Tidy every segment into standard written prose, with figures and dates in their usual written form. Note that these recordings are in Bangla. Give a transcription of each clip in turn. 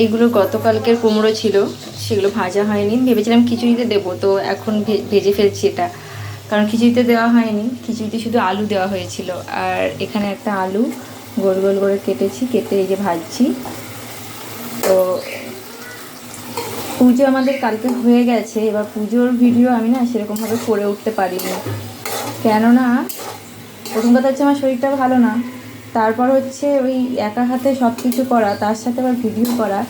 এইগুলো গতকালকের কুমড়ো ছিল, সেগুলো ভাজা হয়নি, ভেবেছিলাম খিচুড়িতে দেবো, তো এখন ভেজে ফেলছি এটা, কারণ খিচুড়িতে দেওয়া হয়নি, খিচুড়িতে শুধু আলু দেওয়া হয়েছিল। আর এখানে একটা আলু গোল গোল করে কেটেছি, কেটে এই যে ভাজছি। তো পুজো আমাদের কালকে হয়ে গেছে, এবার পুজোর ভিডিও আমি না সেরকমভাবে করে উঠতে পারিনি, কেননা প্রথম কথা হচ্ছে আমার শরীরটা ভালো না, তারপর হচ্ছে ওই একা হাতে সব কিছু করা, তার সাথে আবার ভিডিও করা,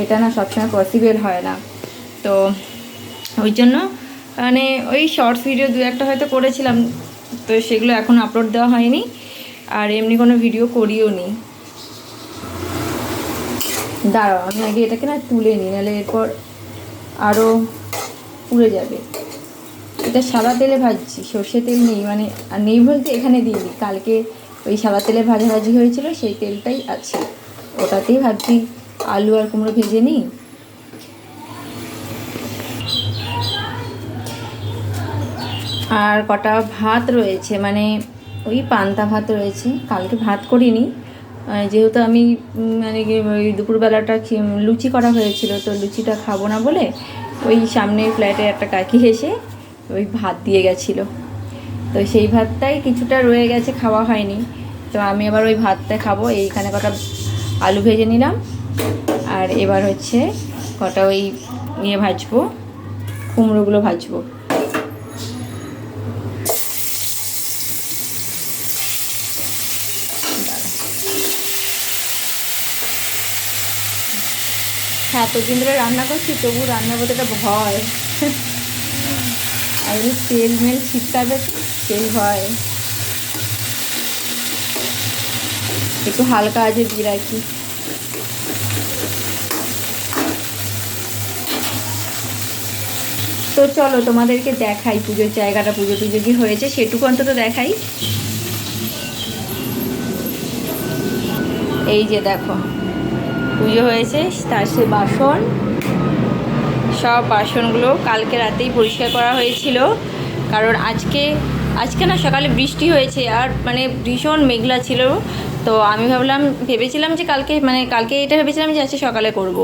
এটা না সবসময় পসিবল হয় না। তো ওই জন্য মানে ওই শর্টস ভিডিও দু একটা হয়তো করেছিলাম, তো সেগুলো এখন আপলোড দেওয়া হয়নি, আর এমনি কোনো ভিডিও করিও নি। দাঁড়াও আমি আগে এটাকে না তুলে নিই, নাহলে এরপর আরও পুড়ে যাবে। এটা সাদা তেলে ভাজছি, সর্ষে তেল নেই, মানে আর নেই বলতে এখানে দিয়ে দিই, কালকে ওই সাদা তেলে ভাজাভাজি হয়েছিল সেই তেলটাই আছে, ওটাতেই ভাবছি আলু আর কুমড়ো ভেজে নিই। আর কটা ভাত রয়েছে, মানে ওই পান্তা ভাত রয়েছে, কালকে ভাত করিনি, যেহেতু আমি মানে ওই দুপুরবেলাটা লুচি করা হয়েছিল, তো লুচিটা খাবো না বলে ওই সামনের ফ্ল্যাটে একটা কাকি এসে ওই ভাত দিয়ে গেছিলো, তো সেই ভাতটাই কিছুটা রয়ে গেছে, খাওয়া হয়নি, তো আমি আবার ওই ভাতটা খাবো। এইখানে কটা আলু ভেজে নিলাম, আর এবার হচ্ছে কটা ওই ভাজবো, কুমড়োগুলো ভাজবো। হ্যাঁ, এতদিন ধরে রান্না করছি, তবু রান্নার প্রতি একটা ভয়, আর তেল মেল ছিটকাবে, সেই ভয়, একটু হালকা আঁচে দিয়ে রাখি। তো চলো তোমাদেরকে দেখাই পুজোর জায়গাটা, পুজো টুজো কি হয়েছে সেটুকু অন্তত দেখাই। এই যে দেখো পুজো হয়েছে, তার সে বাসন, সব বাসনগুলো কালকে রাতেই পরিষ্কার করা হয়েছিল, কারণ আজকে না সকালে বৃষ্টি হয়েছে, আর মানে ভীষণ মেঘলা ছিল, তো আমি ভেবেছিলাম যে কালকে এটা ভেবেছিলাম যে আজকে সকালে করব,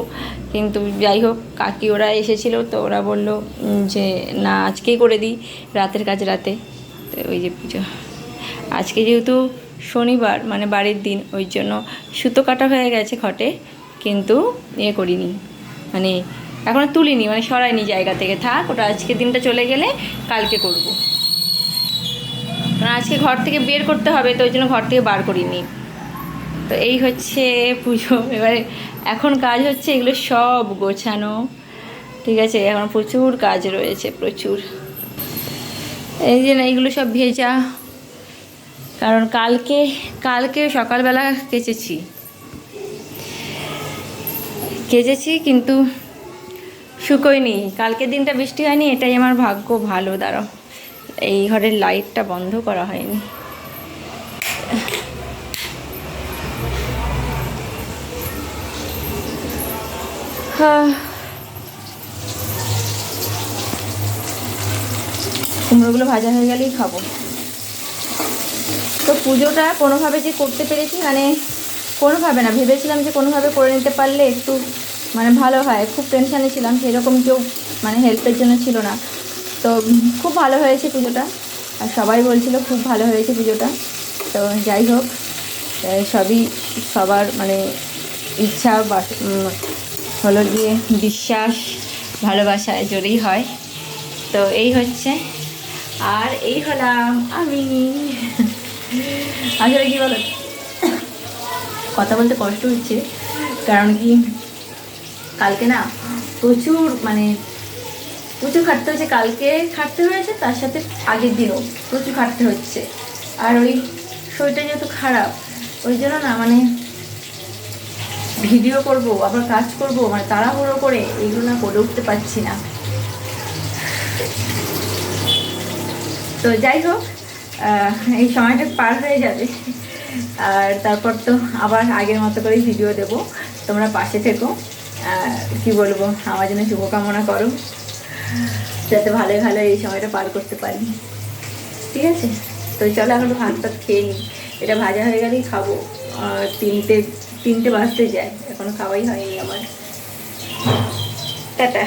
কিন্তু যাই হোক কাকি ওরা এসেছিলো, তো ওরা বললো যে না আজকেই করে দিই, রাতের কাজ রাতে। তো ওই যে পুজো আজকে যেহেতু শনিবার মানে বাড়ির দিন, ওই জন্য সুতো কাটা হয়ে গেছে ঘটে, কিন্তু করিনি, মানে এখনও তুলিনি, মানে সরাইনি জায়গা থেকে, থাক ওটা আজকে দিনটা চলে গেলে কালকে করব, কারণ আজকে ঘর থেকে বের করতে হবে, তো ওই জন্য ঘর থেকে বার করিনি। তো এই হচ্ছে পুজো, এবারে এখন কাজ হচ্ছে এগুলো সব গোছানো, ঠিক আছে, এখন প্রচুর কাজ রয়েছে, প্রচুর। এই যে না এইগুলো সব ভেজা, কারণ কালকে সকালবেলা কেচেছি কিন্তু শুকোয়নি, কালকের দিনটা বৃষ্টি হয়নি, এটাই আমার ভাগ্য ভালো। দাঁড়াও এই ঘরের লাইটটা বন্ধ করা হয়নি, কুমড়োগুলো ভাজা হয়ে গেলেই খাবো। তো পুজোটা কোনোভাবে যে করতে পেরেছি, মানে কোনোভাবে না, ভেবেছিলাম যে কোনোভাবে করে নিতে পারলে একটু মানে ভালো হয়, খুব টেনশানে ছিলাম, সেরকম কেউ মানে হেল্পের জন্য ছিল না, তো খুব ভালো হয়েছে পুজোটা, আর সবাই বলছিল খুব ভালো হয়েছে পুজোটা। তো যাই হোক, সবই সবার মানে ইচ্ছা বা হলো গিয়ে বিশ্বাস ভালোবাসায় জোরেই হয়। তো এই হচ্ছে, আর এই হলাম আমি। আসলে কী বলো, কথা বলতে কষ্ট হচ্ছে, কারণ কি কালকে না প্রচুর খাটতে হয়েছে, কালকে খাটতে হয়েছে, তার সাথে আগের দিনও প্রচুর খাটতে হচ্ছে, আর ওই শরীরটা যেহেতু খারাপ, ওই জন্য না মানে ভিডিও করব আবার কাজ করব, মানে তাড়াহুড়ো করে এইগুলো না করে উঠতে পারছি না। তো যাই হোক, এই সময়টা পার হয়ে যাবে, আর তারপর তো আবার আগের মতো করেই ভিডিও দেব, তোমরা পাশে থেকো, কি বলবো, আমার জন্য শুভকামনা করো, যাতে ভালোই ভালো এই সময়টা পার করতে পারি, ঠিক আছে। তো চলো এখন ভাতটা খেয়ে নিই, এটা ভাজা হয়ে গেলেই খাবো, তিনটে বাজতে যায়, এখনো খাওয়াই হয়নি আমার। টাটা।